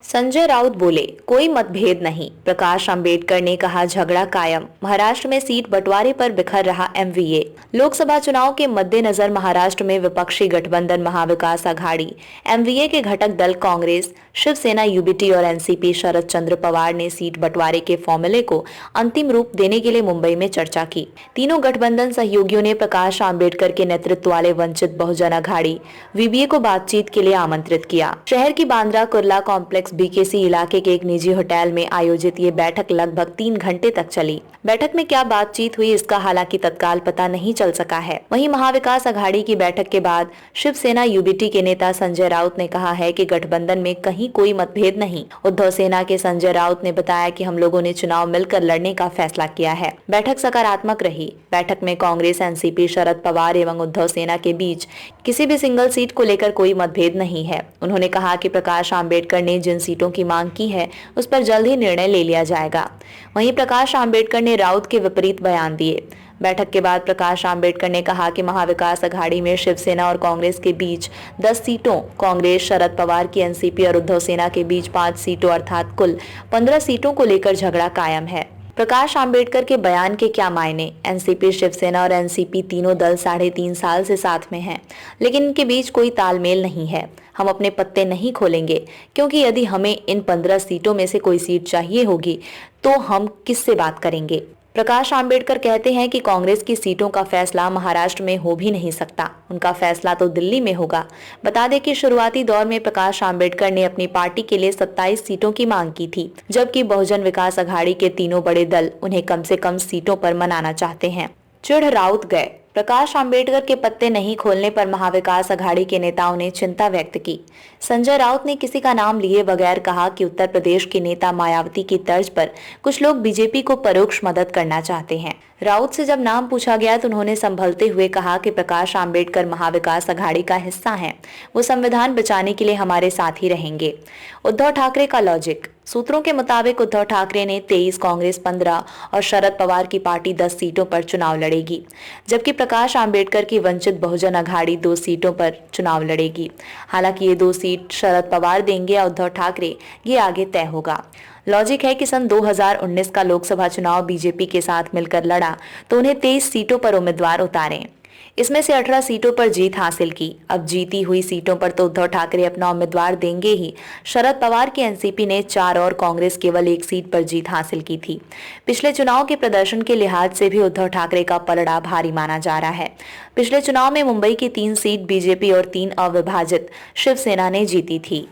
संजय राउत बोले, कोई मतभेद नहीं। प्रकाश अंबेडकर ने कहा, झगड़ा कायम। महाराष्ट्र में सीट बंटवारे पर बिखर रहा एमवीए। लोकसभा चुनाव के मद्देनजर महाराष्ट्र में विपक्षी गठबंधन महाविकास आघाड़ी एमवीए के घटक दल कांग्रेस, शिवसेना, यूबीटी और एनसीपी शरद चंद्र पवार ने सीट बंटवारे के फॉर्मूले को अंतिम रूप देने के लिए मुंबई में चर्चा की। तीनों गठबंधन सहयोगियों ने प्रकाश आंबेडकर के नेतृत्व वाले वंचित बहुजन अघाड़ी वीबीए को बातचीत के लिए आमंत्रित किया। शहर की बांद्रा कुर्ला कॉम्प्लेक्स बीकेसी इलाके के एक निजी होटल में आयोजित ये बैठक लगभग 3 घंटे तक चली। बैठक में क्या बातचीत हुई इसका हालांकि तत्काल पता नहीं चल सका है। वहीं महाविकास अघाड़ी की बैठक के बाद शिवसेना यूबीटी के नेता संजय राउत ने कहा है कि गठबंधन में कहीं कोई मतभेद नहीं। उद्धव सेना के संजय राउत ने बताया कि हम लोगों ने चुनाव मिलकर लड़ने का फैसला किया है। बैठक सकारात्मक रही। बैठक में कांग्रेस, एनसीपी, शरद पवार एवं उद्धव सेना के बीच किसी भी सिंगल सीट को लेकर कोई मतभेद नहीं है। उन्होंने कहा कि प्रकाश आंबेडकर ने जिन सीटों की मांग की है उस पर जल्द ही निर्णय ले लिया जाएगा। वहीं प्रकाश आंबेडकर ने राउत के विपरीत बयान दिए। बैठक के बाद प्रकाश आंबेडकर ने कहा कि महाविकास अघाड़ी में शिवसेना और कांग्रेस के बीच 10 सीटों, कांग्रेस, शरद पवार की एनसीपी और उद्धव सेना के बीच 5 सीटों अर्थात कुल 15 सीटों को लेकर झगड़ा कायम है। प्रकाश आंबेडकर के बयान के क्या मायने? एनसीपी, शिवसेना और एनसीपी तीनों दल 3.5 साल से साथ में हैं, लेकिन इनके बीच कोई तालमेल नहीं है। हम अपने पत्ते नहीं खोलेंगे, क्योंकि यदि हमें इन 15 सीटों में से कोई सीट चाहिए होगी तो हम किससे बात करेंगे? प्रकाश आंबेडकर कहते हैं कि कांग्रेस की सीटों का फैसला महाराष्ट्र में हो भी नहीं सकता, उनका फैसला तो दिल्ली में होगा। बता दें कि शुरुआती दौर में प्रकाश आंबेडकर ने अपनी पार्टी के लिए 27 सीटों की मांग की थी, जबकि बहुजन विकास अघाड़ी के तीनों बड़े दल उन्हें कम से कम सीटों पर मनाना चाहते हैं। चिढ़ राउत गए। प्रकाश आंबेडकर के पत्ते नहीं खोलने पर महाविकास अघाड़ी के नेताओं ने चिंता व्यक्त की। संजय राउत ने किसी का नाम लिए बगैर कहा कि उत्तर प्रदेश के नेता मायावती की तर्ज पर कुछ लोग बीजेपी को परोक्ष मदद करना चाहते हैं। राउत से जब नाम पूछा गया तो उन्होंने संभलते हुए कहा कि प्रकाश आंबेडकर महाविकास अघाड़ी का हिस्सा हैं, वो संविधान बचाने के लिए हमारे साथ ही रहेंगे। उद्धव ठाकरे का लॉजिक। सूत्रों के मुताबिक उद्धव ठाकरे ने 23, कांग्रेस 15 और शरद पवार की पार्टी 10 सीटों पर चुनाव लड़ेगी, जबकि प्रकाश आंबेडकर की वंचित बहुजन अघाड़ी 2 सीटों पर चुनाव लड़ेगी। हालांकि ये 2 सीट शरद पवार देंगे या उद्धव ठाकरे, ये आगे तय होगा। लॉजिक है कि सन 2019 का लोकसभा चुनाव बीजेपी के साथ मिलकर लड़ा तो उन्हें 23 सीटों पर उम्मीदवार उतारें। इसमें से 18 सीटों पर जीत हासिल की। अब जीती हुई सीटों पर तो उद्धव ठाकरे अपना उम्मीदवार देंगे ही। शरद पवार की एनसीपी ने 4 और कांग्रेस केवल 1 सीट पर जीत हासिल की थी। पिछले चुनाव के प्रदर्शन के लिहाज से भी उद्धव ठाकरे का पलड़ा भारी माना जा रहा है। पिछले चुनाव में मुंबई की 3 सीट बीजेपी और 3 अविभाजित शिवसेना ने जीती थी।